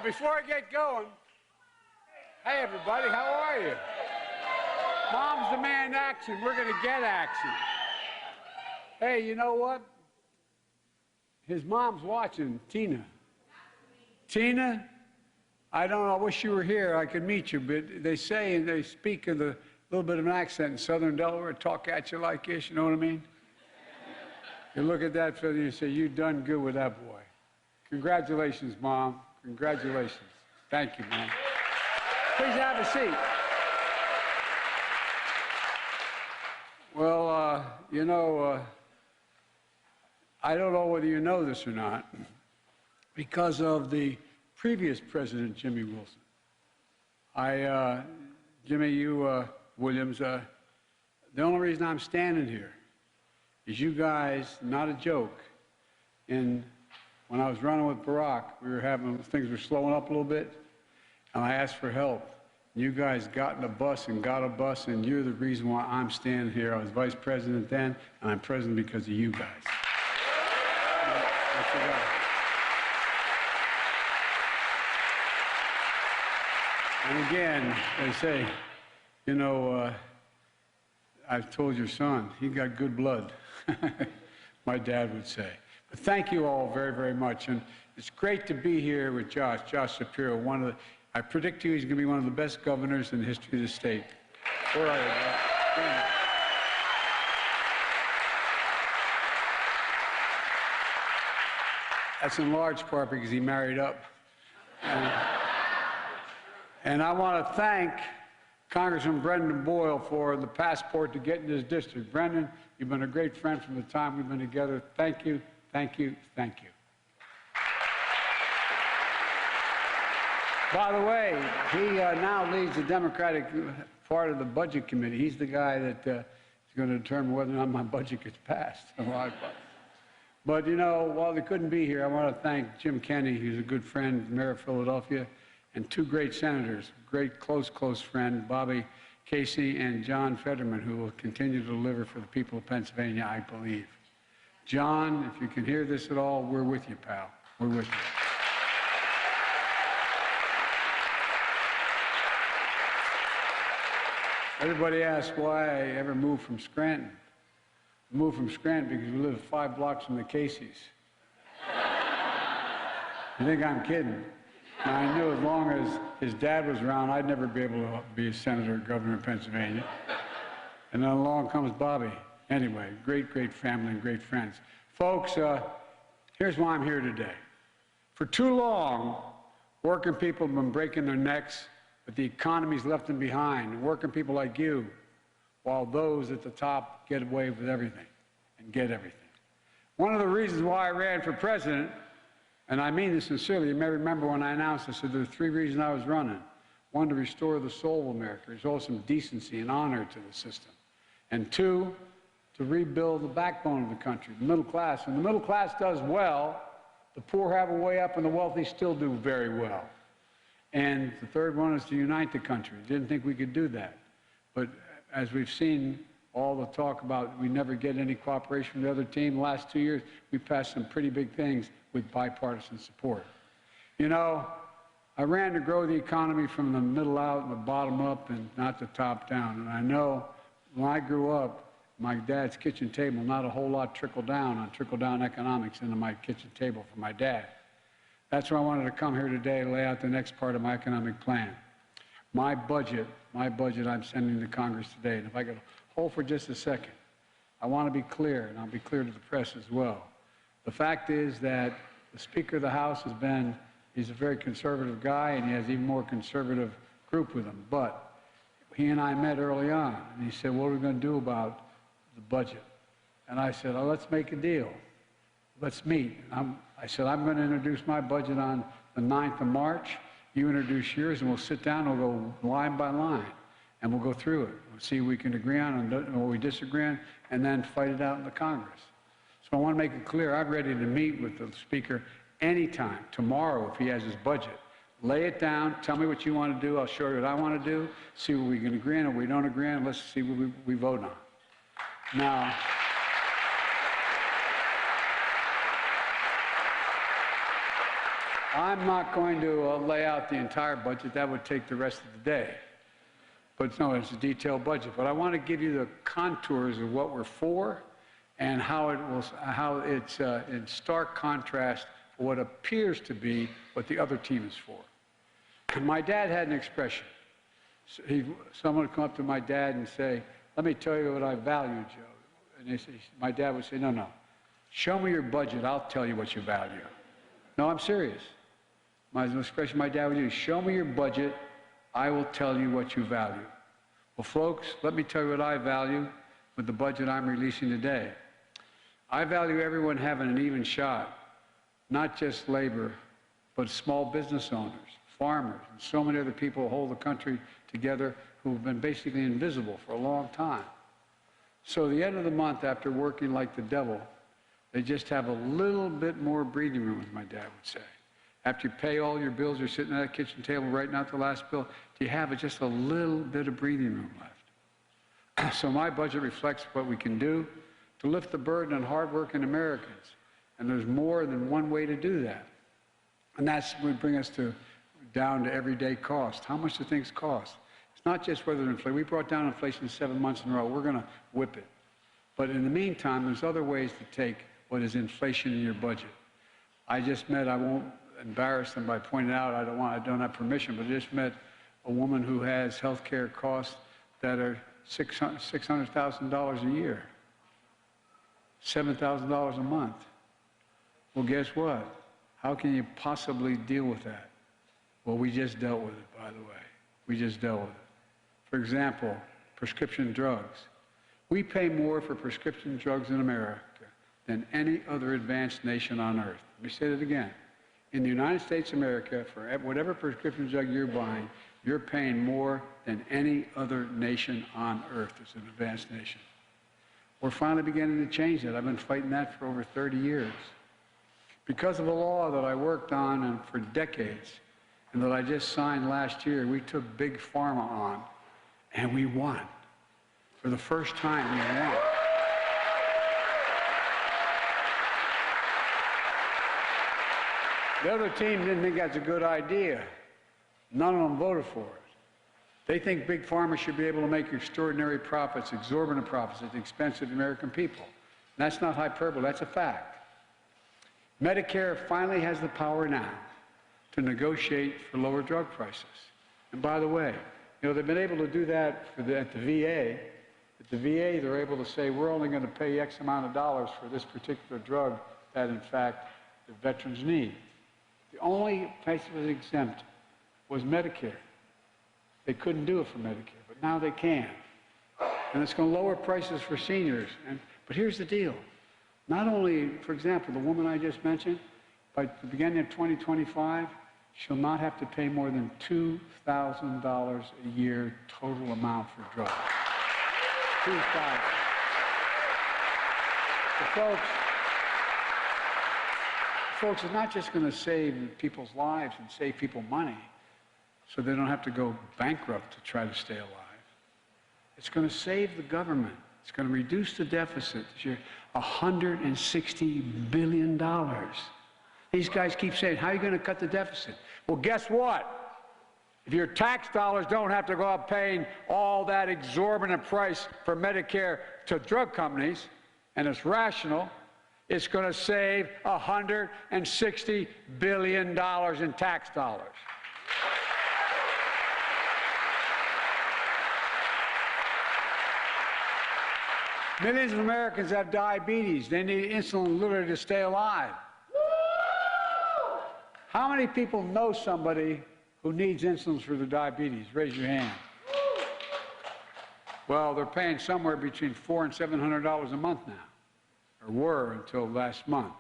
Now, before I get going, hey, everybody, how are you? Moms demand action. We're going to get action. Hey, you know what? His mom's watching, Tina. Tina, I don't know, I wish you were here. I could meet you, but they say and they speak with a little bit of an accent in southern Delaware, talk at you like this, you know what I mean? You look at that fella and you say, you done good with that boy. Congratulations, Mom. Congratulations. Thank you, Mom. Please have a seat. Well, you know, I don't know whether you know this or not, because of the previous president, Jimmy Wilson. Jimmy, Williams, the only reason I'm standing here is you guys, not a joke, when I was running with Barack, things were slowing up a little bit, and I asked for help. You guys got in a bus and got a bus, and you're the reason why I'm standing here. I was vice president then, and I'm president because of you guys. And again, they say, you know, I've told your son, he got good blood, my dad would say. But thank you all very, very much. And it's great to be here with Josh Shapiro, I predict he's going to be one of the best governors in the history of the state. Where are you, Josh? That's in large part because he married up. And I want to thank Congressman Brendan Boyle for the passport to get in this district. Brendan, you've been a great friend from the time we've been together. Thank you, thank you, thank you. By the way, he now leads the Democratic part of the Budget Committee. He's the guy that is going to determine whether or not my budget gets passed. But, you know, while they couldn't be here, I want to thank Jim Kenney, who's a good friend, Mayor of Philadelphia, and two great senators, great close friend, Bobby Casey and John Fetterman, who will continue to deliver for the people of Pennsylvania, I believe. John, if you can hear this at all, we're with you, pal. We're with you. Everybody asks why I ever moved from Scranton. I moved from Scranton because we live 5 blocks from the Caseys. You think I'm kidding? And I knew as long as his dad was around, I'd never be able to be a senator or governor of Pennsylvania. And then along comes Bobby. Anyway, great family and great friends. Folks, here's why I'm here today. For too long, working people have been breaking their necks, but the economy's left them behind. Working people like you, while those at the top get away with everything and get everything. One of the reasons why I ran for president, and I mean this sincerely, you may remember when I announced this, there were 3 reasons I was running. 1, to restore the soul of America, restore some decency and honor to the system. And 2, to rebuild the backbone of the country, the middle class. And the middle class does well, the poor have a way up, and the wealthy still do very well. And the 3rd one is to unite the country. Didn't think we could do that. But as we've seen all the talk about we never get any cooperation from the other team, the last 2 years, we passed some pretty big things with bipartisan support. You know, I ran to grow the economy from the middle out and the bottom up and not the top down. And I know when I grew up, my dad's kitchen table, not a whole lot trickled down economics into my kitchen table for my dad. That's why I wanted to come here today and lay out the next part of my economic plan. My budget I'm sending to Congress today. And if I could hold for just a second, I want to be clear, and I'll be clear to the press as well. The fact is that the Speaker of the House he's a very conservative guy, and he has even more conservative group with him. But he and I met early on, and he said, what are we going to do about the budget? And I said, oh, let's make a deal. Let's meet. I said, I'm going to introduce my budget on the 9th of March. You introduce yours, and we'll sit down and we'll go line by line, and we'll go through it. We'll see what we can agree on and what we disagree on, and then fight it out in the Congress. So I want to make it clear, I'm ready to meet with the Speaker anytime, tomorrow, if he has his budget. Lay it down, tell me what you want to do, I'll show you what I want to do, see what we can agree on, or we don't agree on, let's see what we vote on. Now, I'm not going to lay out the entire budget. That would take the rest of the day. But no, it's a detailed budget. But I want to give you the contours of what we're for and how it's in stark contrast for what appears to be what the other team is for. And my dad had an expression. Someone would come up to my dad and say, "Let me tell you what I value, Joe." And my dad would say, "No. Show me your budget. I'll tell you what you value." No, I'm serious. My expression my dad would use: "Show me your budget. I will tell you what you value." Well, folks, let me tell you what I value with the budget I'm releasing today. I value everyone having an even shot, not just labor, but small business owners, farmers, and so many other people who hold the country together who've been basically invisible for a long time. So at the end of the month, after working like the devil, they just have a little bit more breathing room, as my dad would say. After you pay all your bills, you're sitting at that kitchen table writing out the last bill, do you have just a little bit of breathing room left? So my budget reflects what we can do to lift the burden on hardworking Americans. And there's more than one way to do that. And that's would bring us down to everyday cost. How much do things cost? It's not just whether inflation. We brought down inflation 7 months in a row. We're going to whip it. But in the meantime, there's other ways to take what is inflation in your budget. I won't embarrass them by pointing out, I don't have permission, but I just met a woman who has health care costs that are $600,000 a year, $7,000 a month. Well, guess what? How can you possibly deal with that? Well, we just dealt with it, by the way. We just dealt with it. For example, prescription drugs. We pay more for prescription drugs in America than any other advanced nation on earth. Let me say that again. In the United States of America, for whatever prescription drug you're buying, you're paying more than any other nation on earth as an advanced nation. We're finally beginning to change that. I've been fighting that for over 30 years. Because of a law that I worked on and for decades, and that I just signed last year, we took Big Pharma on, and we won. For the first time, we won. The other team didn't think that's a good idea. None of them voted for it. They think Big Pharma should be able to make extraordinary profits, exorbitant profits at the expense of the American people. And that's not hyperbole, that's a fact. Medicare finally has the power now to negotiate for lower drug prices. And by the way, they've been able to do that at the VA. At the VA, they're able to say, we're only going to pay X amount of dollars for this particular drug that, in fact, the veterans need. The only place that was exempt was Medicare. They couldn't do it for Medicare, but now they can. And it's going to lower prices for seniors. But here's the deal. Not only, for example, the woman I just mentioned, by the beginning of 2025, she'll not have to pay more than $2,000 a year total amount for drugs. $2,000. So folks, it's not just going to save people's lives and save people money so they don't have to go bankrupt to try to stay alive. It's going to save the government. It's going to reduce the deficit this year, $160 billion. These guys keep saying, how are you going to cut the deficit? Well, guess what? If your tax dollars don't have to go out paying all that exorbitant price for Medicare to drug companies, and it's rational, it's going to save $160 billion in tax dollars. Millions of Americans have diabetes. They need insulin literally to stay alive. How many people know somebody who needs insulin for their diabetes? Raise your hand. Well, they're paying somewhere between $400 and $700 a month now, or were until last month.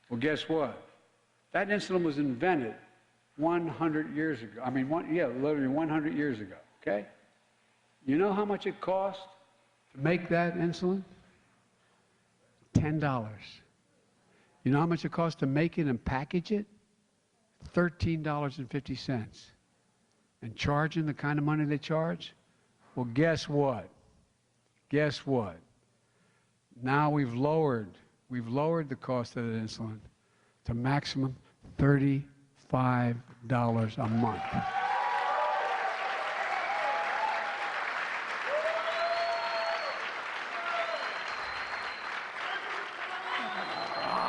Well, guess what? That insulin was invented 100 years ago. I mean, literally 100 years ago, okay? You know how much it cost to make that insulin? $10. You know how much it costs to make it and package it? $13.50. And charging the kind of money they charge? Well, guess what? Guess what? Now we've lowered the cost of the insulin to maximum $30 a month.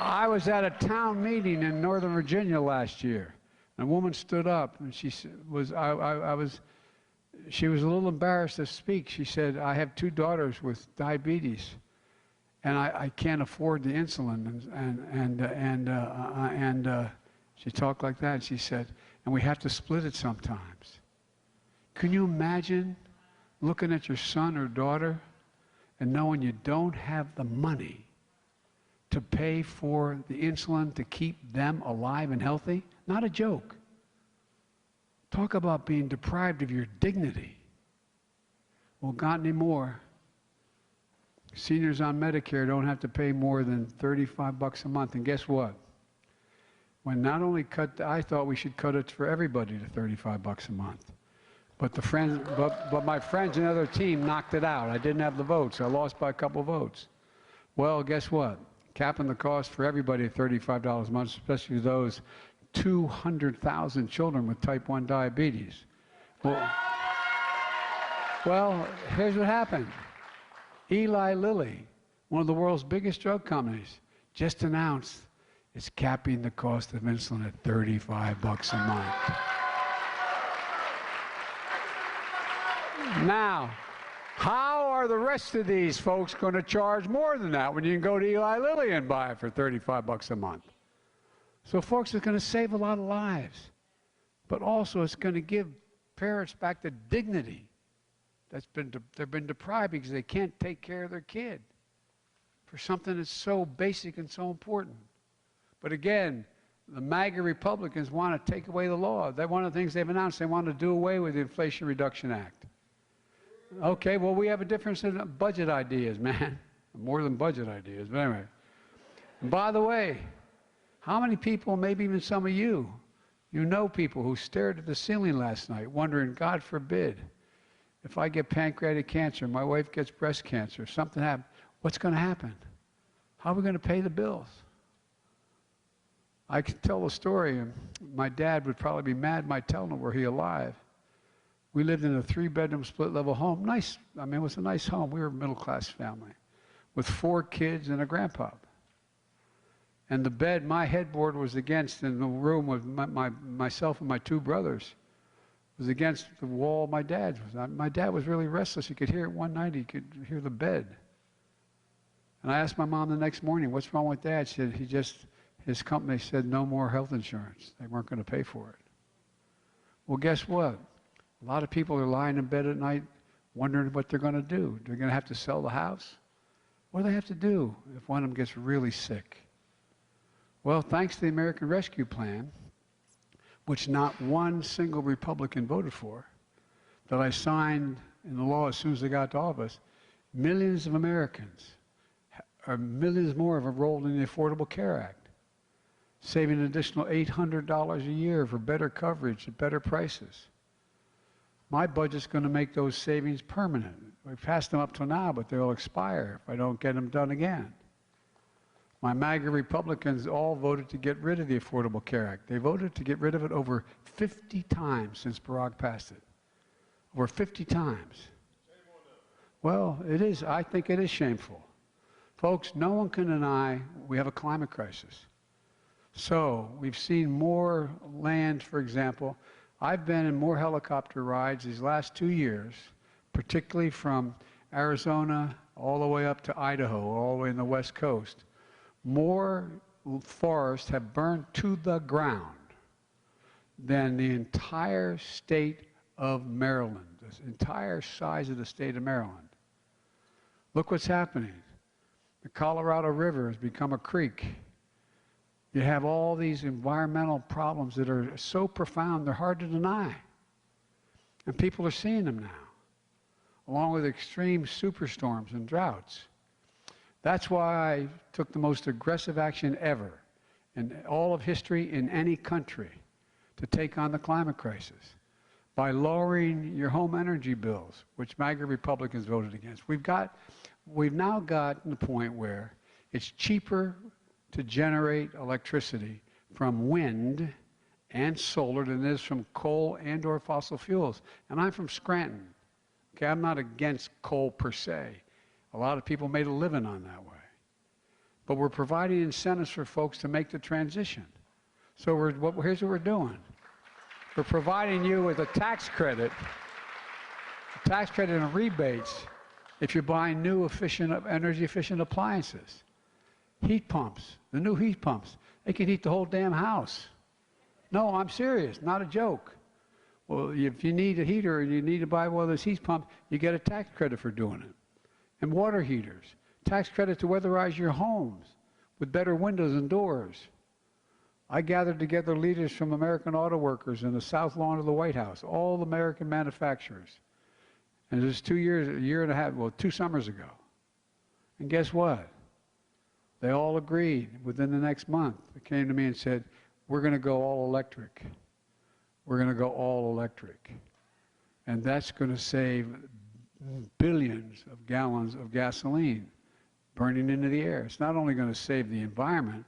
I was at a town meeting in Northern Virginia last year. And a woman stood up, and she was a little embarrassed to speak. She said, "I have 2 daughters with diabetes, and I can't afford the insulin." And she talked like that. And she said, "And we have to split it sometimes." Can you imagine looking at your son or daughter and knowing you don't have the money to pay for the insulin to keep them alive and healthy? Not a joke. Talk about being deprived of your dignity. Well, not anymore. Seniors on Medicare don't have to pay more than $35 a month. And guess what? When not only I thought we should cut it for everybody to $35 a month. But my friends and other team knocked it out. I didn't have the votes. I lost by a couple votes. Well, guess what? Capping the cost for everybody at $35 a month, especially those 200,000 children with type 1 diabetes. Well, here's what happened. Eli Lilly, one of the world's biggest drug companies, just announced it's capping the cost of insulin at $35 a month. Now, how are the rest of these folks going to charge more than that when you can go to Eli Lilly and buy it for $35 a month? So, folks, it's going to save a lot of lives, but also it's going to give parents back the dignity they've been deprived because they can't take care of their kid for something that's so basic and so important. But again, the MAGA Republicans want to take away the law. One of the things they've announced, they want to do away with the Inflation Reduction Act. Okay, well, we have a difference in budget ideas, man. More than budget ideas, but anyway. And by the way, how many people, maybe even some of you know people who stared at the ceiling last night wondering, God forbid, if I get pancreatic cancer, my wife gets breast cancer, something happens, what's going to happen? How are we going to pay the bills? I could tell a story, and my dad would probably be mad my telling it were he alive. We lived in a 3-bedroom split-level home. Nice, I mean, it was a nice home. We were a middle-class family with 4 kids and a grandpa. And the bed my headboard was against in the room with myself and my 2 brothers was against the wall my dad's was. My dad was really restless. You could hear it one night. He could hear the bed. And I asked my mom the next morning, what's wrong with Dad? She said, his company said no more health insurance. They weren't going to pay for it. Well, guess what? A lot of people are lying in bed at night wondering what they're going to do. They're going to have to sell the house? What do they have to do if one of them gets really sick? Well, thanks to the American Rescue Plan, which not one single Republican voted for, that I signed in the law as soon as I got to office, millions of Americans, or millions more, have enrolled in the Affordable Care Act, saving an additional $800 a year for better coverage at better prices. My budget's going to make those savings permanent. We've passed them up till now, but they'll expire if I don't get them done again. My MAGA Republicans all voted to get rid of the Affordable Care Act. They voted to get rid of it over 50 times since Barack passed it. Over 50 times. Well, it is. I think it is shameful. Folks, no one can deny we have a climate crisis. So we've seen more land, for example. I've been in more helicopter rides these last 2 years, particularly from Arizona all the way up to Idaho, all the way in the West Coast. More forests have burned to the ground than the entire state of Maryland, the entire size of the state of Maryland. Look what's happening. The Colorado River has become a creek. You have all these environmental problems that are so profound, they're hard to deny. And people are seeing them now, along with extreme superstorms and droughts. That's why I took the most aggressive action ever in all of history in any country to take on the climate crisis by lowering your home energy bills, which MAGA Republicans voted against. We've now gotten to the point where it's cheaper to generate electricity from wind and solar than it is from coal and or fossil fuels. And I'm from Scranton. Okay, I'm not against coal per se. A lot of people made a living on that way. But we're providing incentives for folks to make the transition. So here's what we're doing. We're providing you with a tax credit and rebates if you're buying new energy efficient appliances. Heat pumps, the new heat pumps, they can heat the whole damn house. No, I'm serious, not a joke. Well, if you need a heater and you need to buy one of those heat pumps, you get a tax credit for doing it. And water heaters, tax credit to weatherize your homes with better windows and doors. I gathered together leaders from American Auto Workers in the South Lawn of the White House, all the American manufacturers. And it was 2 years, a year and a half, well, 2 summers ago. And guess what? They all agreed within the next month. They came to me and said, we're going to go all electric. We're going to go all electric. And that's going to save billions of gallons of gasoline burning into the air. It's not only going to save the environment,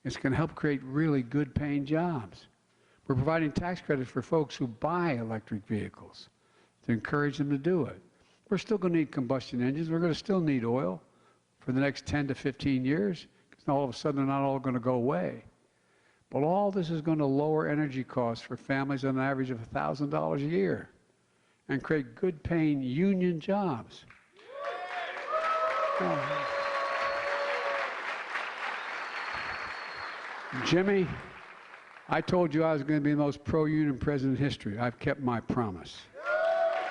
it's going to help create really good paying jobs. We're providing tax credits for folks who buy electric vehicles to encourage them to do it. We're still going to need combustion engines. We're going to still need oil for the next 10 to 15 years, because all of a sudden they're not all going to go away. But all this is going to lower energy costs for families on an average of $1,000 a year and create good paying union jobs. Jimmy, I told you I was going to be the most pro-union president in history. I've kept my promise.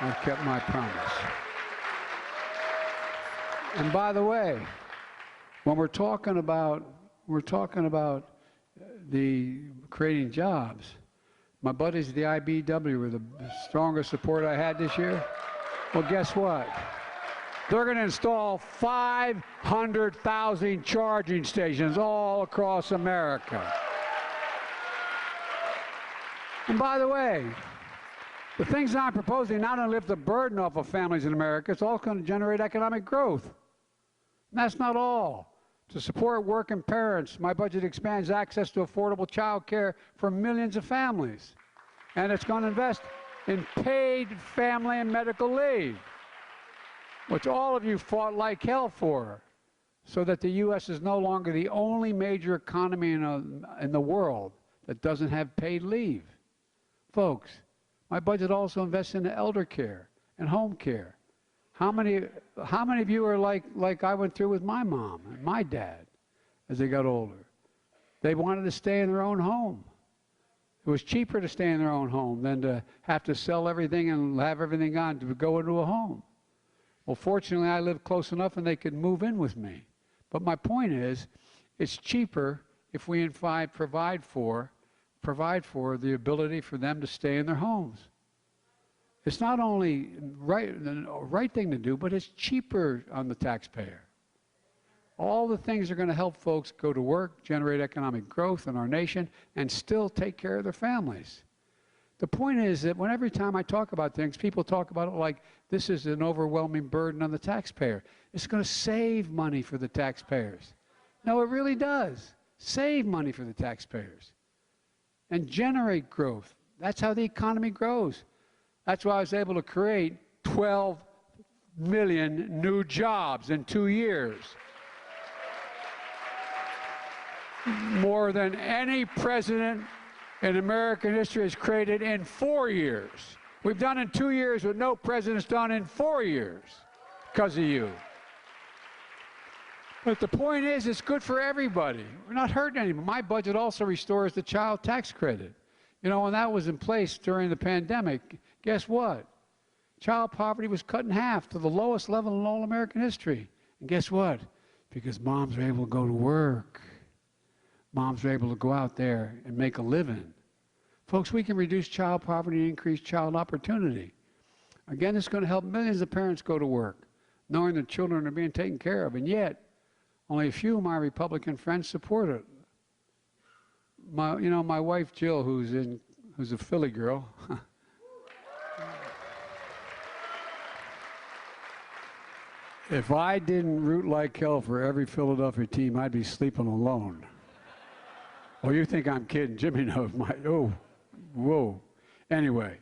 I've kept my promise. And by the way, when we're talking about the creating jobs, my buddies at the IBEW were the strongest support I had this year. Well, guess what? They're going to install 500,000 charging stations all across America. And by the way, the things I'm proposing not only lift the burden off of families in America, it's also going to generate economic growth. And that's not all. To support working parents, my budget expands access to affordable child care for millions of families. And it's going to invest in paid family and medical leave, which all of you fought like hell for, so that the U.S. is no longer the only major economy in the world that doesn't have paid leave. Folks, my budget also invests in elder care and home care. How many of you are like I went through with my mom and my dad as they got older? They wanted to stay in their own home. It was cheaper to stay in their own home than to have to sell everything and have everything gone to go into a home. Well, fortunately, I lived close enough and they could move in with me. But my point is, it's cheaper if we in fact provide for the ability for them to stay in their homes. It's not only the right thing to do, but it's cheaper on the taxpayer. All the things are going to help folks go to work, generate economic growth in our nation, and still take care of their families. The point is that every time I talk about things, people talk about it like this is an overwhelming burden on the taxpayer. It's going to save money for the taxpayers. No, it really does. Save money for the taxpayers and generate growth. That's how the economy grows. That's why I was able to create 12 million new jobs in 2 years. More than any president in American history has created in 4 years. We've done in 2 years what no president's done in 4 years because of you. But the point is, it's good for everybody. We're not hurting anyone. My budget also restores the child tax credit. You know, when that was in place during the pandemic, guess what? Child poverty was cut in half to the lowest level in all American history. And guess what? Because moms were able to go to work. Moms were able to go out there and make a living. Folks, we can reduce child poverty and increase child opportunity. Again, it's going to help millions of parents go to work, knowing their children are being taken care of. And yet, only a few of my Republican friends support it. My wife Jill, who's a Philly girl. If I didn't root like hell for every Philadelphia team, I'd be sleeping alone. Oh, you think I'm kidding. Jimmy knows oh, whoa. Anyway,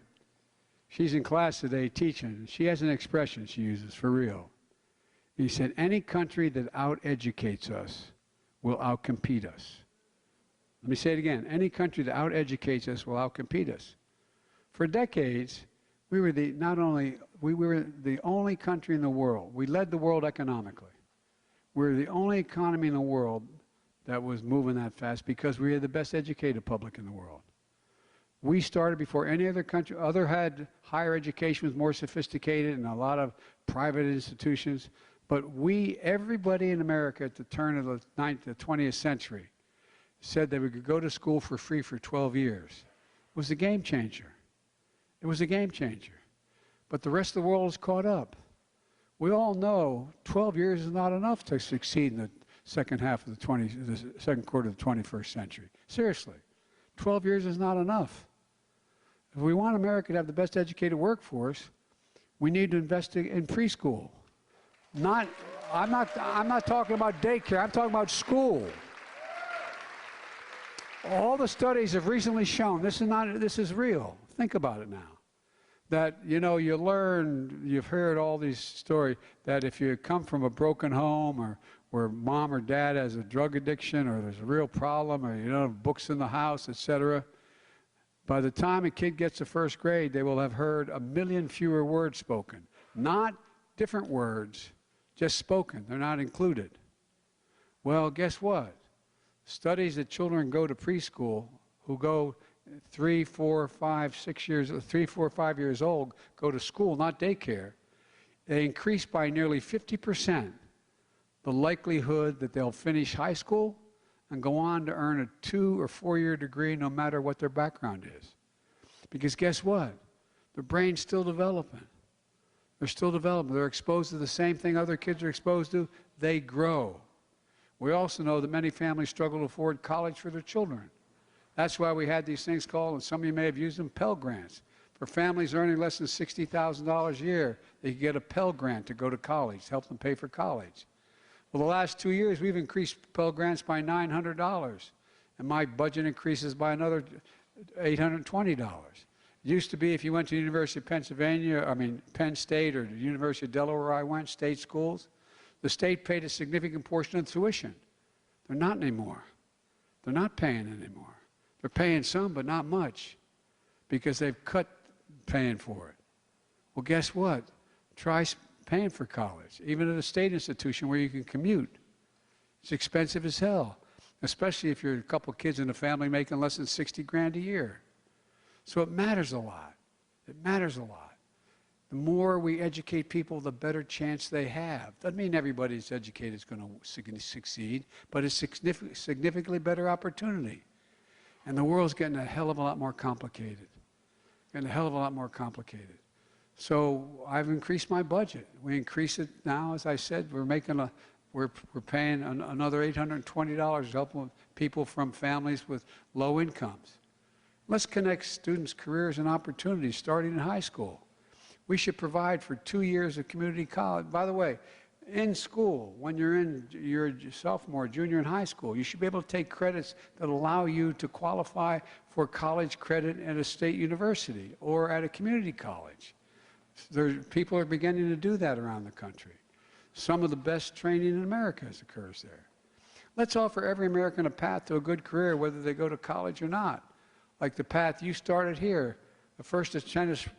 she's in class today teaching. She has an expression she uses for real. He said, any country that out-educates us will outcompete us. Let me say it again. Any country that out-educates us will outcompete us. For decades, we were the only country in the world. We led the world economically. We were the only economy in the world that was moving that fast because we had the best educated public in the world. We started before any other country. Other had higher education, was more sophisticated, and a lot of private institutions. But everybody in America at the turn of the 20th century said that we could go to school for free for 12 years. It was a game changer. It was a game changer. But the rest of the world has caught up. We all know 12 years is not enough to succeed in the second quarter of the 21st century. Seriously, 12 years is not enough. If we want America to have the best educated workforce, we need to invest in preschool. I'm not talking about daycare. I'm talking about school. All the studies have recently shown this is real. Think about it now. That, you've heard all these stories that if you come from a broken home or where mom or dad has a drug addiction or there's a real problem or you don't have books in the house, etc., by the time a kid gets to first grade, they will have heard 1 million fewer words spoken. Not different words, just spoken. They're not included. Well, guess what? Studies that children go to preschool who go 3, 4, 5, 6 years, 3, 4, 5 years old, go to school, not daycare, they increase by nearly 50% the likelihood that they'll finish high school and go on to earn a 2 or 4 year degree no matter what their background is. Because guess what? Their brain's still developing. They're still developing. They're exposed to the same thing other kids are exposed to. They grow. We also know that many families struggle to afford college for their children. That's why we had these things called, and some of you may have used them, Pell Grants. For families earning less than $60,000 a year, they could get a Pell Grant to go to college, help them pay for college. Well, the last 2 years, we've increased Pell Grants by $900, and my budget increases by another $820. It used to be if you went to the University of Penn State or the University of Delaware where I went, state schools, the state paid a significant portion of the tuition. They're not anymore. They're not paying anymore. They're paying some, but not much, because they've cut paying for it. Well, guess what? Try paying for college, even at a state institution where you can commute. It's expensive as hell, especially if you're a couple kids in a family making less than 60 grand a year. So it matters a lot. It matters a lot. The more we educate people, the better chance they have. Doesn't mean everybody that's educated is going to succeed, but it's a significantly better opportunity. And the world's getting a hell of a lot more complicated. Getting a hell of a lot more complicated. So I've increased my budget. We increase it now, as I said, we're paying another $820 to help people from families with low incomes. Let's connect students' careers and opportunities starting in high school. We should provide for 2 years of community college. By the way, in school, when you're a sophomore, junior in high school, you should be able to take credits that allow you to qualify for college credit at a state university or at a community college. People are beginning to do that around the country. Some of the best training in America occurs there. Let's offer every American a path to a good career, whether they go to college or not. Like the path you started here, the first apprenticeship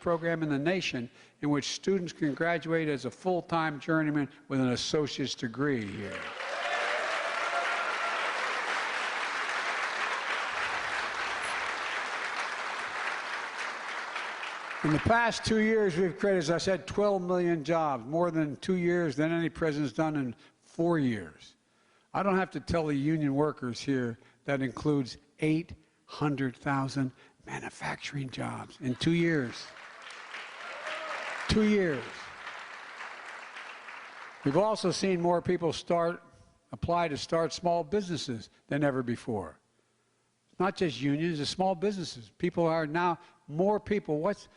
program in the nation in which students can graduate as a full-time journeyman with an associate's degree here. In the past 2 years, we've created, as I said, 12 million jobs, more than 2 years than any president's done in 4 years. I don't have to tell the union workers here that includes 800,000 manufacturing jobs in 2 years. 2 years. We've also seen more people apply to start small businesses than ever before. Not just unions, it's small businesses. People are now, more people, what's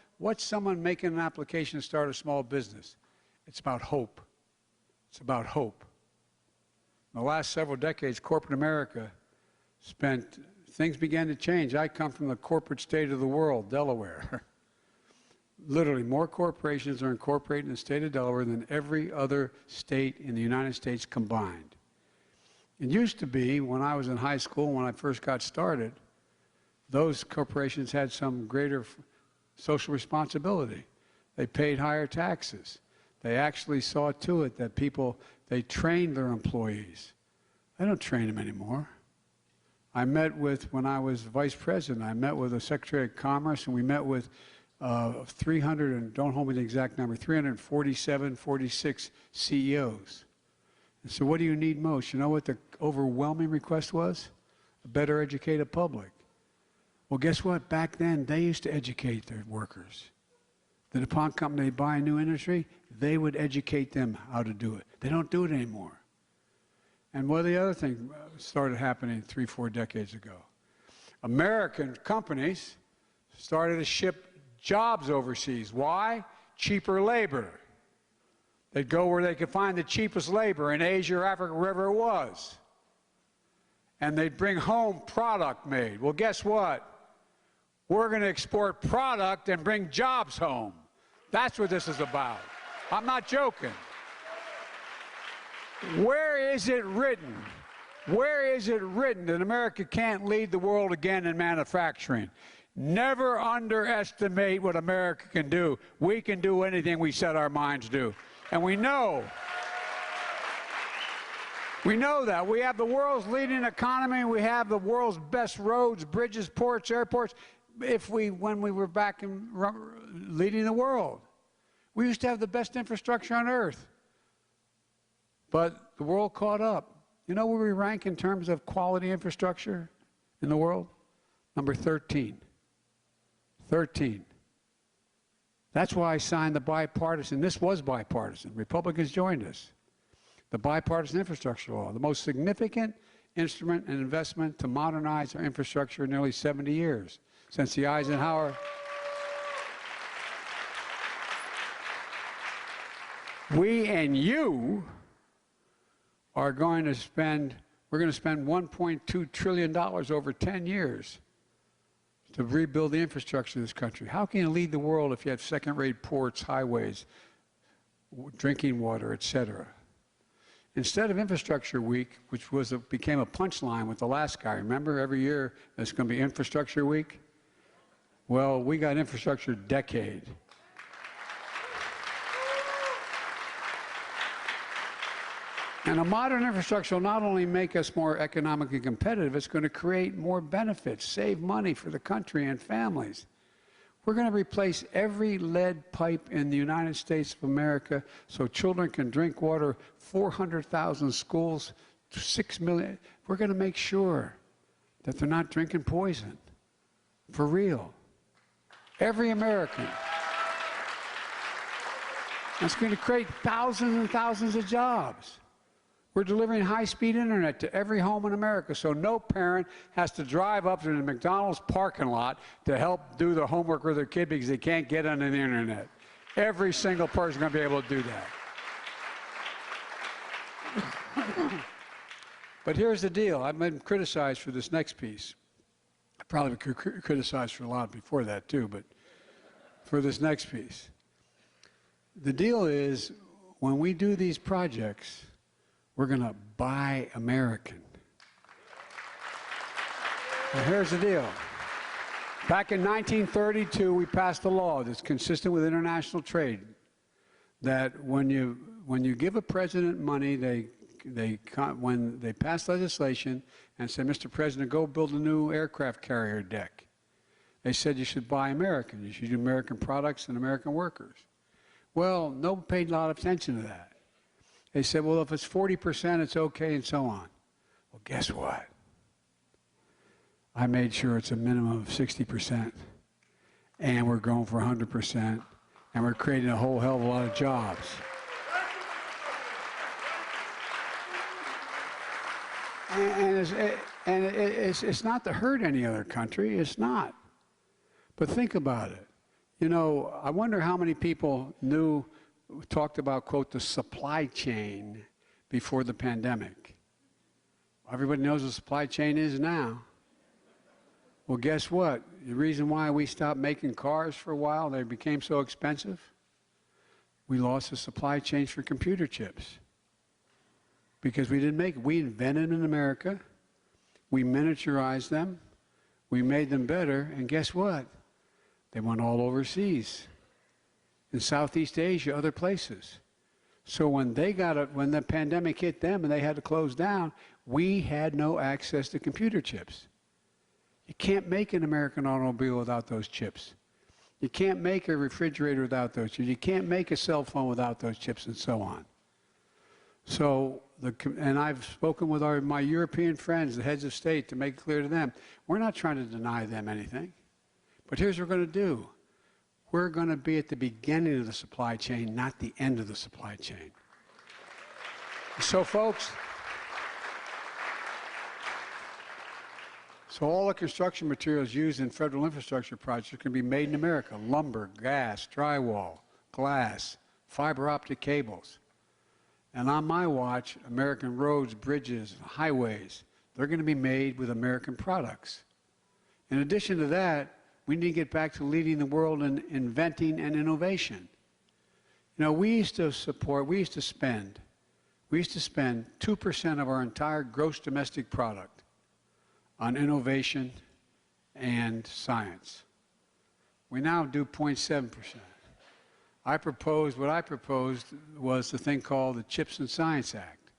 someone making an application to start a small business? It's about hope. It's about hope. In the last several decades, corporate America things began to change. I come from the corporate state of the world, Delaware. Literally, more corporations are incorporated in the state of Delaware than every other state in the United States combined. It used to be, when I was in high school, when I first got started, those corporations had some greater social responsibility. They paid higher taxes. They actually saw to it that they trained their employees. They don't train them anymore. I met with, when I was vice president, I met with the Secretary of Commerce, and we met with 300, and don't hold me to the exact number, 347, 46 CEOs. And so what do you need most? You know what the overwhelming request was? A better educated public. Well, guess what? Back then, they used to educate their workers. The DuPont company, they buy a new industry, they would educate them how to do it. They don't do it anymore. And one of the other things started happening 3-4 decades ago. American companies started to ship jobs overseas. Why? Cheaper labor. They'd go where they could find the cheapest labor in Asia or Africa, wherever it was. And they'd bring home product made. Well, guess what? We're going to export product and bring jobs home. That's what this is about. I'm not joking. Where is it written? Where is it written that America can't lead the world again in manufacturing? Never underestimate what America can do. We can do anything we set our minds to do. And we know that. We have the world's leading economy. We have the world's best roads, bridges, ports, airports. When we were back in leading the world, we used to have the best infrastructure on earth. But the world caught up. You know where we rank in terms of quality infrastructure in the world? Number 13. 13. That's why I signed the bipartisan. This was bipartisan. Republicans joined us. The bipartisan infrastructure law, the most significant instrument and investment to modernize our infrastructure in nearly 70 years, since the Eisenhower. We and you are going to spend, we're going to spend $1.2 trillion over 10 years to rebuild the infrastructure of this country. How can you lead the world if you have second-rate ports, highways, drinking water, et cetera? Instead of Infrastructure Week, which became a punchline with the last guy, remember every year there's going to be Infrastructure Week? Well, we got Infrastructure Decade. And a modern infrastructure will not only make us more economically competitive, it's going to create more benefits, save money for the country and families. We're going to replace every lead pipe in the United States of America so children can drink water, 400,000 schools, 6 million. We're going to make sure that they're not drinking poison, for real. Every American. That's going to create thousands and thousands of jobs. We're delivering high-speed internet to every home in America, so no parent has to drive up to the McDonald's parking lot to help do the homework with their kid because they can't get on the internet. Every single person is going to be able to do that. But here's the deal. I've been criticized for this next piece. I probably been criticized for a lot before that, too, but for this next piece. The deal is, when we do these projects, we're going to buy American. And here's the deal. Back in 1932, we passed a law that's consistent with international trade that when you give a president money, when they pass legislation and say, Mr. President, go build a new aircraft carrier deck, they said you should buy American. You should use American products and American workers. Well, no one paid a lot of attention to that. They said, well, if it's 40%, it's okay, and so on. Well, guess what? I made sure it's a minimum of 60%, and we're going for 100%, and we're creating a whole hell of a lot of jobs. And it's not to hurt any other country. It's not. But think about it. You know, I wonder how many people talked about, quote, the supply chain before the pandemic. Everybody knows what the supply chain is now. Well, guess what? The reason why we stopped making cars for a while, they became so expensive, we lost the supply chain for computer chips. Because we didn't make it. We invented in America, we miniaturized them, we made them better, and guess what? They went all overseas, in Southeast Asia, other places. So when when the pandemic hit them and they had to close down, we had no access to computer chips. You can't make an American automobile without those chips. You can't make a refrigerator without those chips. You can't make a cell phone without those chips, and so on. So, and I've spoken with my European friends, the heads of state, to make it clear to them, we're not trying to deny them anything. But here's what we're going to do. We're going to be at the beginning of the supply chain, not the end of the supply chain. So, folks, so all the construction materials used in federal infrastructure projects can be made in America. Lumber, gas, drywall, glass, fiber optic cables. And on my watch, American roads, bridges, highways, they're going to be made with American products. In addition to that, we need to get back to leading the world in inventing and innovation. You know, we used to spend 2% of our entire gross domestic product on innovation and science. We now do 0.7%. What I proposed was the thing called the CHIPS and Science Act,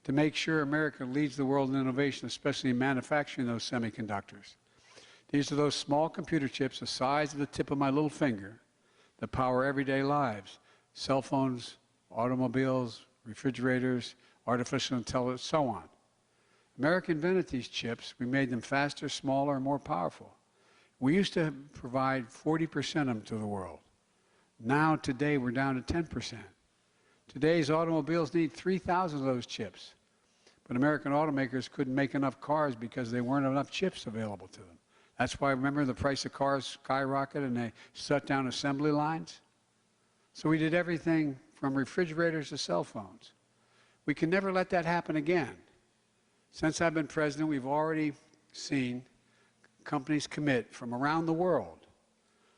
to make sure America leads the world in innovation, especially in manufacturing those semiconductors. These are those small computer chips the size of the tip of my little finger that power everyday lives. Cell phones, automobiles, refrigerators, artificial intelligence, so on. America invented these chips. We made them faster, smaller, and more powerful. We used to provide 40% of them to the world. Now, today, we're down to 10%. Today's automobiles need 3,000 of those chips. But American automakers couldn't make enough cars because there weren't enough chips available to them. That's why, remember, the price of cars skyrocketed and they shut down assembly lines? So we did everything from refrigerators to cell phones. We can never let that happen again. Since I've been president, we've already seen companies commit from around the world,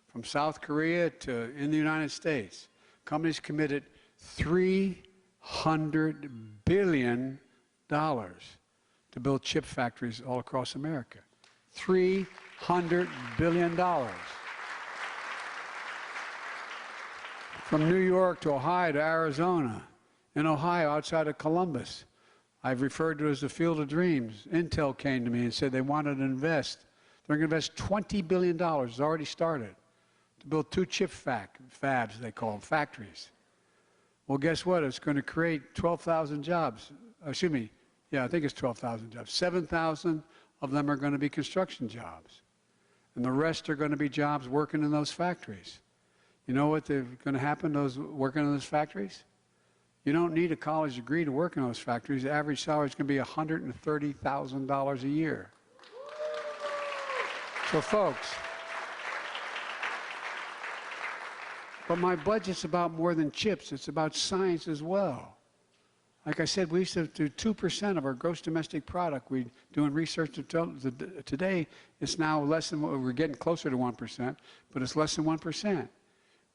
from South Korea to in the United States, companies committed $300 billion to build chip factories all across America. $300 billion. From New York to Ohio to Arizona, in Ohio outside of Columbus, I've referred to as the Field of Dreams. Intel came to me and said they wanted to invest. They're going to invest $20 billion, it's already started, to build 2 chip fabs, they call them, factories. Well, guess what? It's going to create 12,000 jobs. Excuse me, yeah, I think it's 12,000 jobs. 7,000 of them are going to be construction jobs. And the rest are going to be jobs working in those factories. You know what they're going to happen, those working in those factories? You don't need a college degree to work in those factories. The average salary is going to be $130,000 a year. So, folks, but my budget's about more than chips. It's about science as well. Like I said, we used to do 2% of our gross domestic product. We're doing research. Today, it's now less than, we're getting closer to 1%, but it's less than 1%.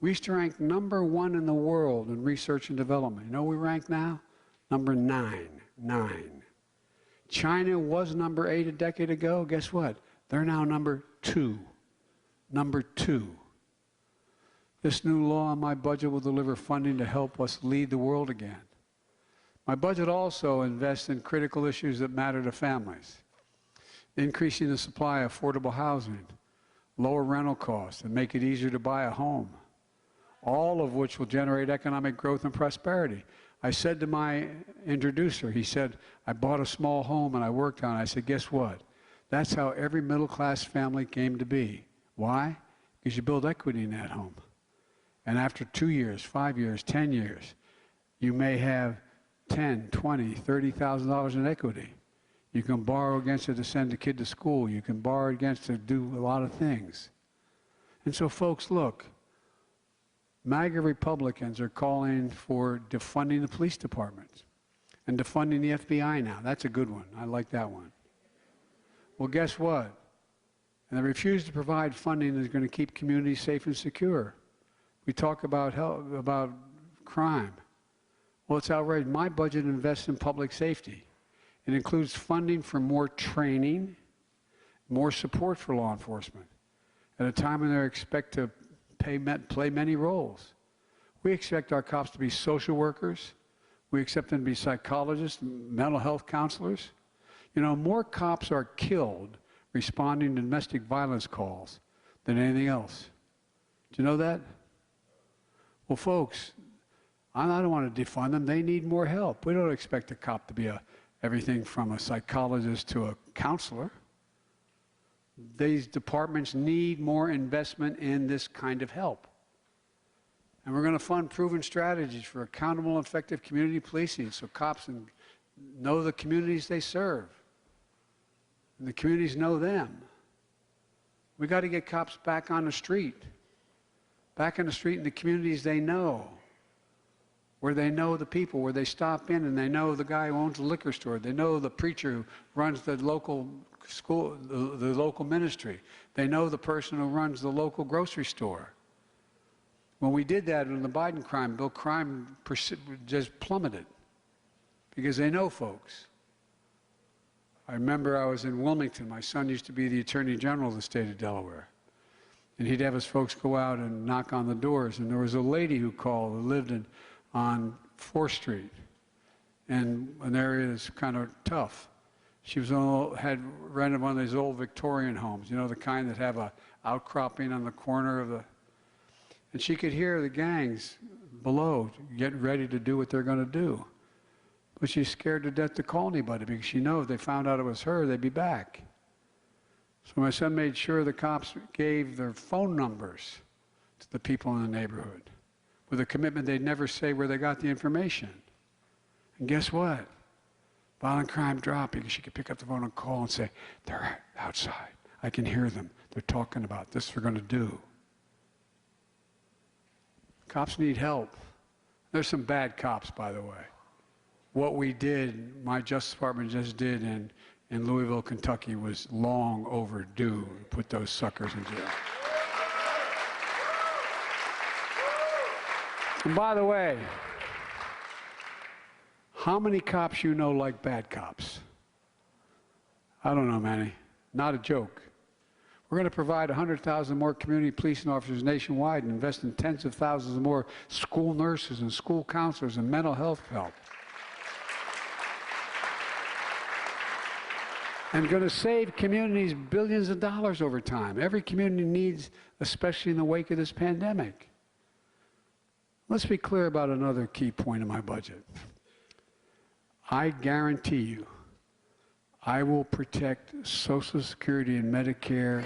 We used to rank #1 in the world in research and development. You know where we rank now? Number 9. China was number 8 a decade ago. Guess what? They're now number 2. Number 2. This new law on my budget will deliver funding to help us lead the world again. My budget also invests in critical issues that matter to families, increasing the supply of affordable housing, lower rental costs, and make it easier to buy a home, all of which will generate economic growth and prosperity. I said to my introducer, he said, I bought a small home and I worked on it. I said, guess what? That's how every middle-class family came to be. Why? Because you build equity in that home. And after 2 years, 5 years, 10 years, you may have $10,000, $20,000, $30,000 in equity. You can borrow against it to send a kid to school. You can borrow against it to do a lot of things. And so, folks, look, MAGA Republicans are calling for defunding the police departments. and defunding the FBI now. That's a good one. I like that one. Well, guess what? And the refusal to provide funding is going to keep communities safe and secure. We talk about about crime. Well, it's outrageous. My budget invests in public safety. It includes funding for more training, more support for law enforcement, at a time when they expect to play many roles. We expect our cops to be social workers. We expect them to be psychologists, mental health counselors. You know, more cops are killed responding to domestic violence calls than anything else. Do you know that? Well, folks, I don't want to defund them. They need more help. We don't expect a cop to be everything from a psychologist to a counselor. These departments need more investment in this kind of help. And we're going to fund proven strategies for accountable and effective community policing so cops know the communities they serve. And the communities know them. We got to get cops back on the street. Back on the street in the communities they know. Where they know the people, where they stop in and they know the guy who owns the liquor store. They know the preacher who runs the local school, the local ministry. They know the person who runs the local grocery store. When we did that in the Biden crime bill, crime just plummeted because they know folks. I remember I was in Wilmington. My son used to be the Attorney General of the state of Delaware. And he'd have his folks go out and knock on the doors. And there was a lady who called who lived on 4th Street, in an area that's kind of tough. She had rented one of these old Victorian homes, you know, the kind that have a outcropping on the corner of the... And she could hear the gangs below getting ready to do what they're going to do. But she's scared to death to call anybody because she knows if they found out it was her, they'd be back. So my son made sure the cops gave their phone numbers to the people in the neighborhood with a commitment they'd never say where they got the information. And guess what? Violent crime dropped because she could pick up the phone and call and say, they're outside. I can hear them. They're talking about this we're going to do. Cops need help. There's some bad cops, by the way. What we did, my Justice Department just did in Louisville, Kentucky, was long overdue to put those suckers in jail. And by the way, how many cops you know like bad cops? I don't know many. Not a joke. We're going to provide 100,000 more community policing officers nationwide and invest in tens of thousands of more school nurses and school counselors and mental health help. And going to save communities billions of dollars over time. Every community needs, especially in the wake of this pandemic. Let's be clear about another key point in my budget. I guarantee you, I will protect Social Security and Medicare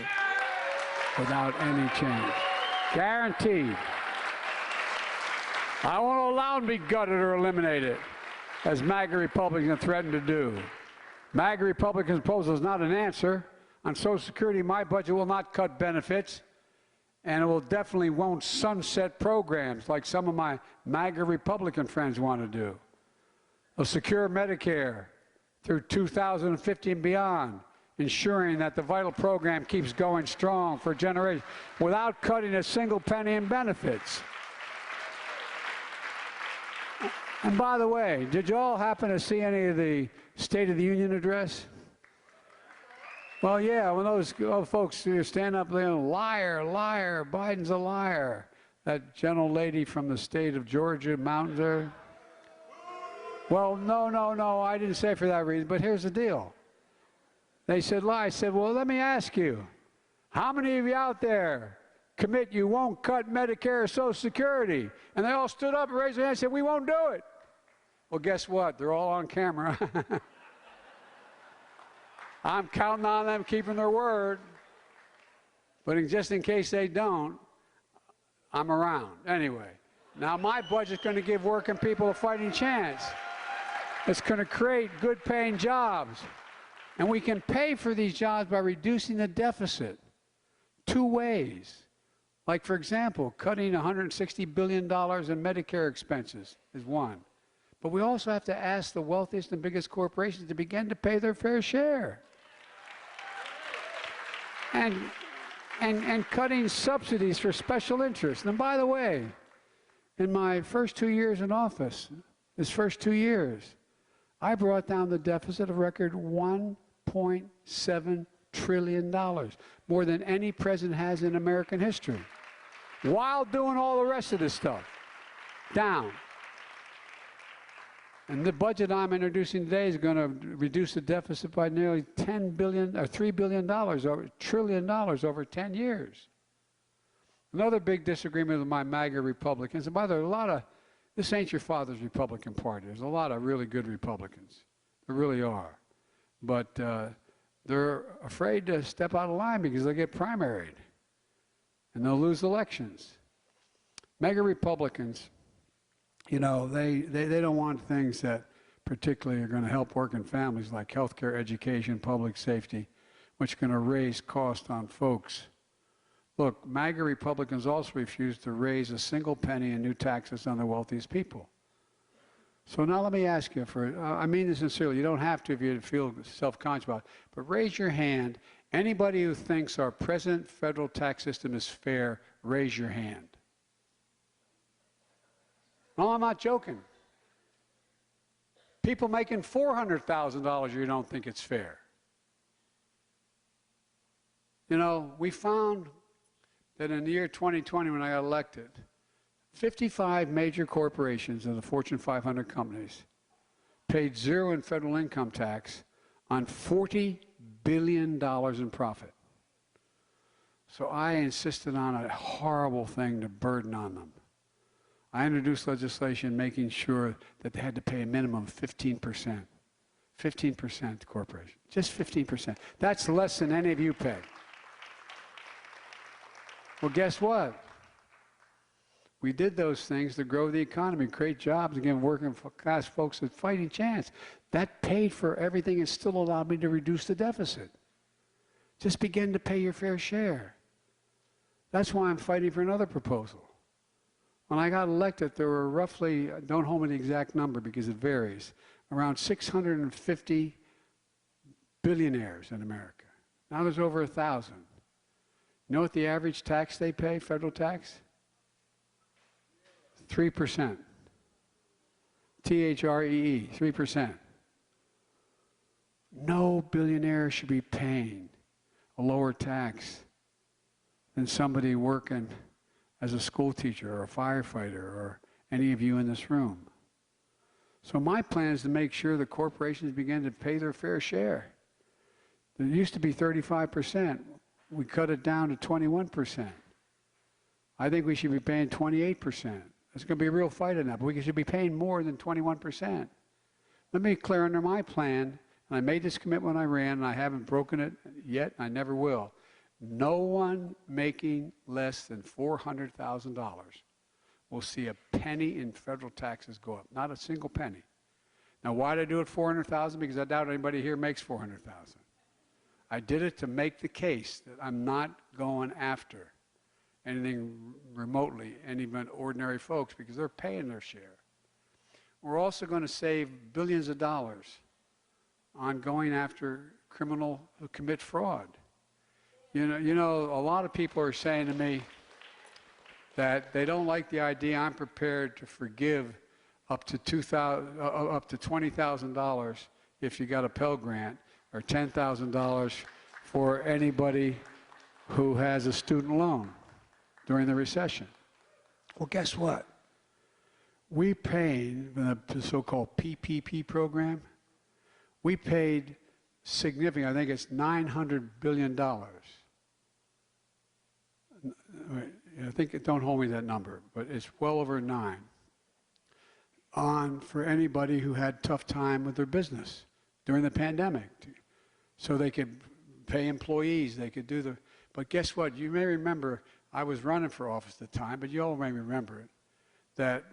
without any change. Guaranteed. I won't allow them to be gutted or eliminated, as MAGA Republicans threaten to do. MAGA Republicans' proposal is not an answer. On Social Security, my budget will not cut benefits, and it will definitely won't sunset programs like some of my MAGA Republican friends want to do. It'll secure Medicare through 2050 and beyond, ensuring that the vital program keeps going strong for generations without cutting a single penny in benefits. And by the way, did you all happen to see any of the State of the Union address? Well, yeah, when those folks stand up there, liar, liar, Biden's a liar. That gentle lady from the state of Georgia, mountains there. Well, no, I didn't say it for that reason, but here's the deal. They said lie. I said, well, let me ask you, how many of you out there commit you won't cut Medicare or Social Security? And they all stood up and raised their hand and said, we won't do it. Well, guess what? They're all on camera. I'm counting on them keeping their word. But just in case they don't, I'm around. Anyway, now my budget's going to give working people a fighting chance. It's going to create good-paying jobs. And we can pay for these jobs by reducing the deficit two ways. Like, for example, cutting $160 billion in Medicare expenses is one. But we also have to ask the wealthiest and biggest corporations to begin to pay their fair share. And cutting subsidies for special interests. And by the way, in my first 2 years in office, his first 2 years, I brought down the deficit a record $1.7 trillion, more than any president has in American history, while doing all the rest of this stuff. Down. And the budget I'm introducing today is going to reduce the deficit by nearly $10 billion or $3 billion, over $1 trillion over 10 years. Another big disagreement with my MAGA Republicans, and by the way, a lot of, this ain't your father's Republican Party. There's a lot of really good Republicans. There really are. But they're afraid to step out of line because they'll get primaried and they'll lose elections. MAGA Republicans, you know, they don't want things that particularly are going to help working families like healthcare, education, public safety, which are going to raise costs on folks. Look, MAGA Republicans also refuse to raise a single penny in new taxes on the wealthiest people. So now let me ask you, I mean this sincerely, you don't have to if you feel self-conscious about it, but raise your hand. Anybody who thinks our present federal tax system is fair, raise your hand. No, I'm not joking. People making $400,000, you don't think it's fair. You know, we found that in the year 2020 when I got elected, 55 major corporations of the Fortune 500 companies paid zero in federal income tax on $40 billion in profit. So I insisted on a horrible thing to burden on them. I introduced legislation making sure that they had to pay a minimum of 15%. 15% to corporations. Just 15%. That's less than any of you pay. Well, guess what? We did those things to grow the economy, create jobs, and give working class folks a fighting chance. That paid for everything and still allowed me to reduce the deficit. Just begin to pay your fair share. That's why I'm fighting for another proposal. When I got elected, there were roughly, don't hold me the exact number because it varies, around 650 billionaires in America. Now there's over 1,000. You know what the average tax they pay, federal tax? 3%. T-H-R-E-E, 3%. No billionaire should be paying a lower tax than somebody working as a school teacher or a firefighter or any of you in this room. So my plan is to make sure that corporations begin to pay their fair share. There used to be 35%. We cut it down to 21%. I think we should be paying 28%. There's going to be a real fight on that, but we should be paying more than 21%. Let me be clear, under my plan, and I made this commitment when I ran, and I haven't broken it yet, and I never will. No one making less than $400,000 will see a penny in federal taxes go up. Not a single penny. Now, why did I do it $400,000? Because I doubt anybody here makes $400,000. I did it to make the case that I'm not going after anything remotely, any but ordinary folks, because they're paying their share. We're also going to save billions of dollars on going after criminals who commit fraud. You know, a lot of people are saying to me that they don't like the idea I'm prepared to forgive up to $20,000 if you got a Pell Grant, or $10,000 for anybody who has a student loan during the recession. Well, guess what? We paid the so-called PPP program. We paid significant, I think it's $900 billion. I think, don't hold me that number, but it's well over 9 for anybody who had tough time with their business during the pandemic. So they could pay employees, they could do but guess what? You may remember, I was running for office at the time, but you all may remember it, that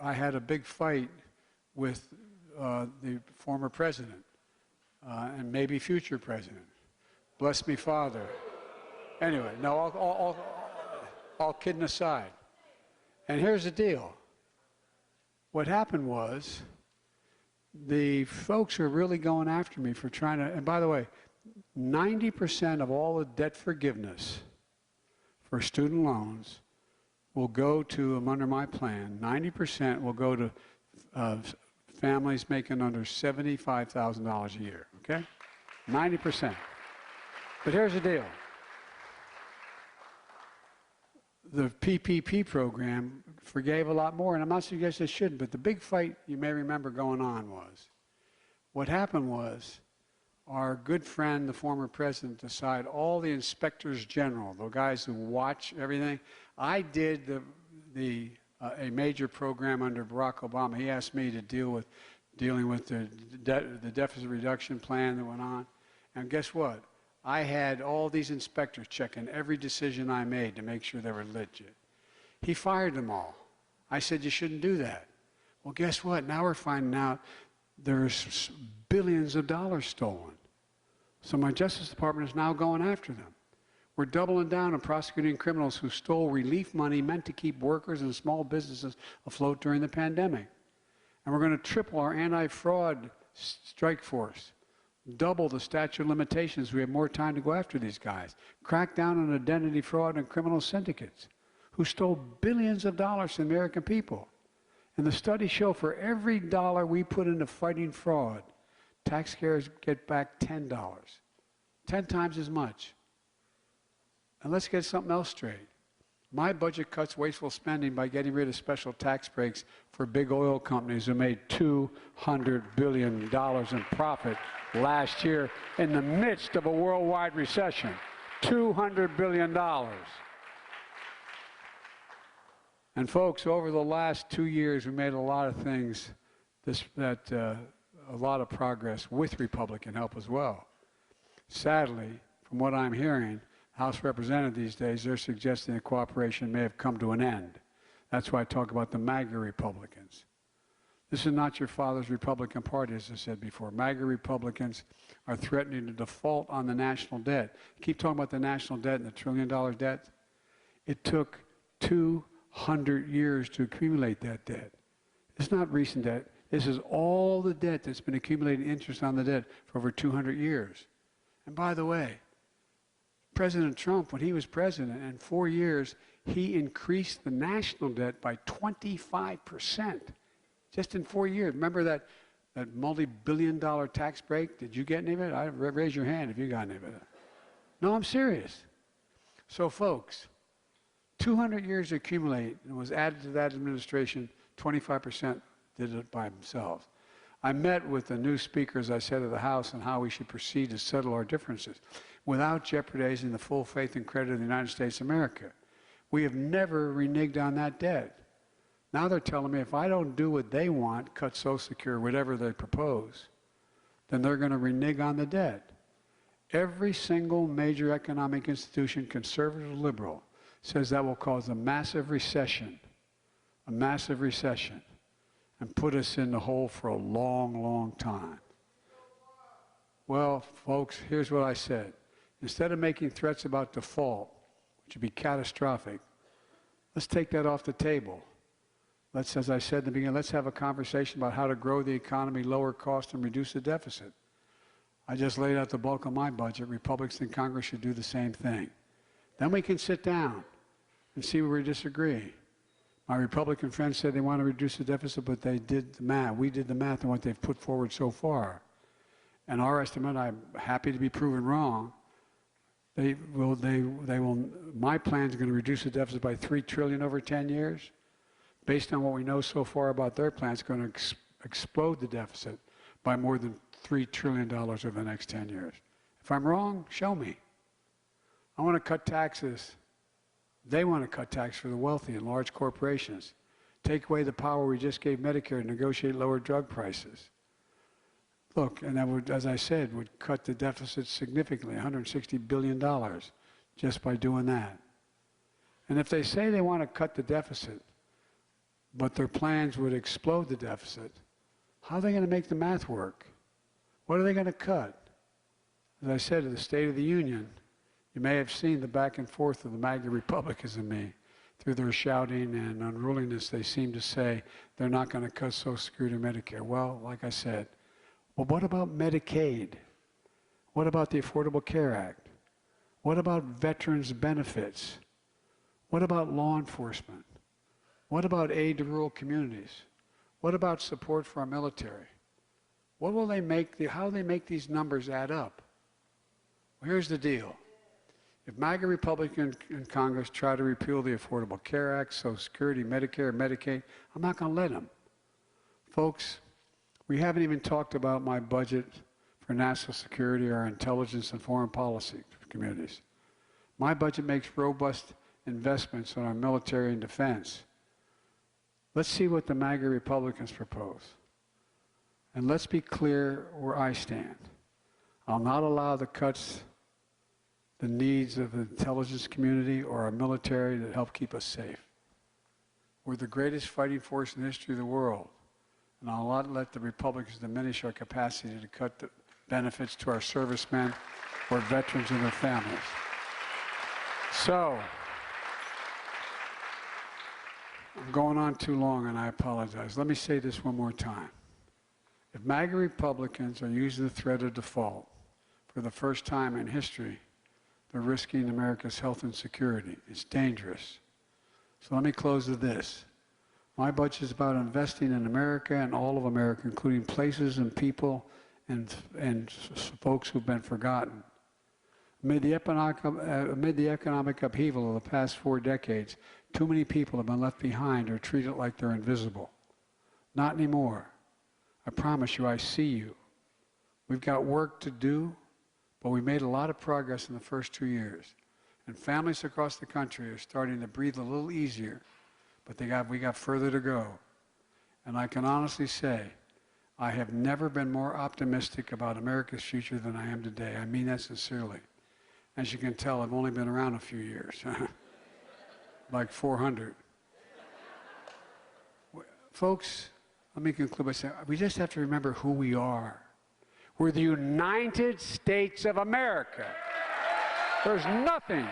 I had a big fight with the former president and maybe future president. Bless me, Father. Anyway, no, all kidding aside. And here's the deal. what happened was the folks were really going after me for trying to, and by the way, 90% of all the debt forgiveness for student loans will go to, under my plan, 90% will go to families making under $75,000 a year, okay? 90%. But here's the deal. The PPP program forgave a lot more, and I'm not suggesting it shouldn't, but the big fight you may remember going on was, what happened was, our good friend, the former president, decided all the inspectors general, the guys who watch everything. I did a major program under Barack Obama. He asked me to dealing with the deficit reduction plan that went on. And guess what? I had all these inspectors checking every decision I made to make sure they were legit. He fired them all. I said, you shouldn't do that. Well, guess what? Now we're finding out there's billions of dollars stolen. So my Justice Department is now going after them. We're doubling down on prosecuting criminals who stole relief money meant to keep workers and small businesses afloat during the pandemic. And we're going to triple our anti-fraud strike force, double the statute of limitations. We have more time to go after these guys. Crack down on identity fraud and criminal syndicates who stole billions of dollars from the American people. And the studies show for every dollar we put into fighting fraud, taxpayers get back $10, 10 times as much. And let's get something else straight. My budget cuts wasteful spending by getting rid of special tax breaks for big oil companies who made $200 billion in profit last year in the midst of a worldwide recession. $200 billion. And folks, over the last 2 years, we made a lot of things, a lot of progress with Republican help as well. Sadly, from what I'm hearing, House Representatives these days, they're suggesting that cooperation may have come to an end. That's why I talk about the MAGA Republicans. This is not your father's Republican Party, as I said before. MAGA Republicans are threatening to default on the national debt. Keep talking about the national debt and the $1 trillion debt. It took 200 years to accumulate that debt. It's not recent debt. This is all the debt that's been accumulating interest on the debt for over 200 years. And by the way, President Trump, when he was president, in 4 years, he increased the national debt by 25%. Just in 4 years. Remember that multi-billion-dollar tax break? Did you get any of it? Raise your hand if you got any of it. No, I'm serious. So, folks, 200 years to accumulate, and was added to that administration, 25% did it by themselves. I met with the new speaker, as I said, of the House on how we should proceed to settle our differences without jeopardizing the full faith and credit of the United States of America. We have never reneged on that debt. Now they're telling me if I don't do what they want, cut Social Security, whatever they propose, then they're going to renege on the debt. Every single major economic institution, conservative or liberal, says that will cause a massive recession, and put us in the hole for a long, long time. Well, folks, here's what I said. Instead of making threats about default, which would be catastrophic, let's take that off the table. Let's, as I said in the beginning, let's have a conversation about how to grow the economy, lower costs, and reduce the deficit. I just laid out the bulk of my budget. Republicans in Congress should do the same thing. Then we can sit down and see where we disagree. My Republican friends said they want to reduce the deficit, but they did the math. We did the math on what they've put forward so far. And our estimate, I'm happy to be proven wrong, my plan is going to reduce the deficit by $3 trillion over 10 years. Based on what we know so far about their plan, it's going to explode the deficit by more than $3 trillion over the next 10 years. If I'm wrong, show me. I want to cut taxes. They want to cut taxes for the wealthy and large corporations. Take away the power we just gave Medicare to negotiate lower drug prices. Look, and that would, as I said, would cut the deficit significantly, $160 billion, just by doing that. And if they say they want to cut the deficit, but their plans would explode the deficit, how are they going to make the math work? What are they going to cut? As I said at the State of the Union, you may have seen the back and forth of the MAGA Republicans and me. through their shouting and unruliness, they seem to say they're not going to cut Social Security and Medicare. Well, like I said, well, what about Medicaid? What about the Affordable Care Act? What about veterans' benefits? What about law enforcement? What about aid to rural communities? What about support for our military? What will they make, how will they make these numbers add up? Well, here's the deal. If MAGA Republicans in Congress try to repeal the Affordable Care Act, Social Security, Medicare, Medicaid, I'm not going to let them. Folks, we haven't even talked about my budget for national security or intelligence and foreign policy communities. My budget makes robust investments in our military and defense. Let's see what the MAGA Republicans propose. And let's be clear where I stand. I'll not allow the cuts, the needs of the intelligence community or our military that help keep us safe. We're the greatest fighting force in the history of the world, and I'll not let the Republicans diminish our capacity to cut the benefits to our servicemen or veterans and their families. So, I'm going on too long, and I apologize. Let me say this one more time. If MAGA Republicans are using the threat of default for the first time in history, they're risking America's health and security. It's dangerous. So let me close with this. My budget is about investing in America and all of America, including places and people and folks who've been forgotten. Amid the economic upheaval of the past 4 decades, too many people have been left behind or treated like they're invisible. Not anymore. I promise you, I see you. We've got work to do, but we made a lot of progress in the first 2 years. And families across the country are starting to breathe a little easier, but we got further to go. And I can honestly say, I have never been more optimistic about America's future than I am today. I mean that sincerely. As you can tell, I've only been around a few years, like 400. Folks, let me conclude by saying, we just have to remember who we are. We're the United States of America. There's nothing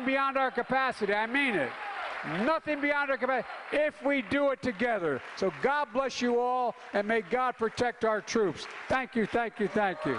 beyond our capacity. I mean it. Nothing beyond our capacity if we do it together. So God bless you all, and may God protect our troops. Thank you, thank you, thank you.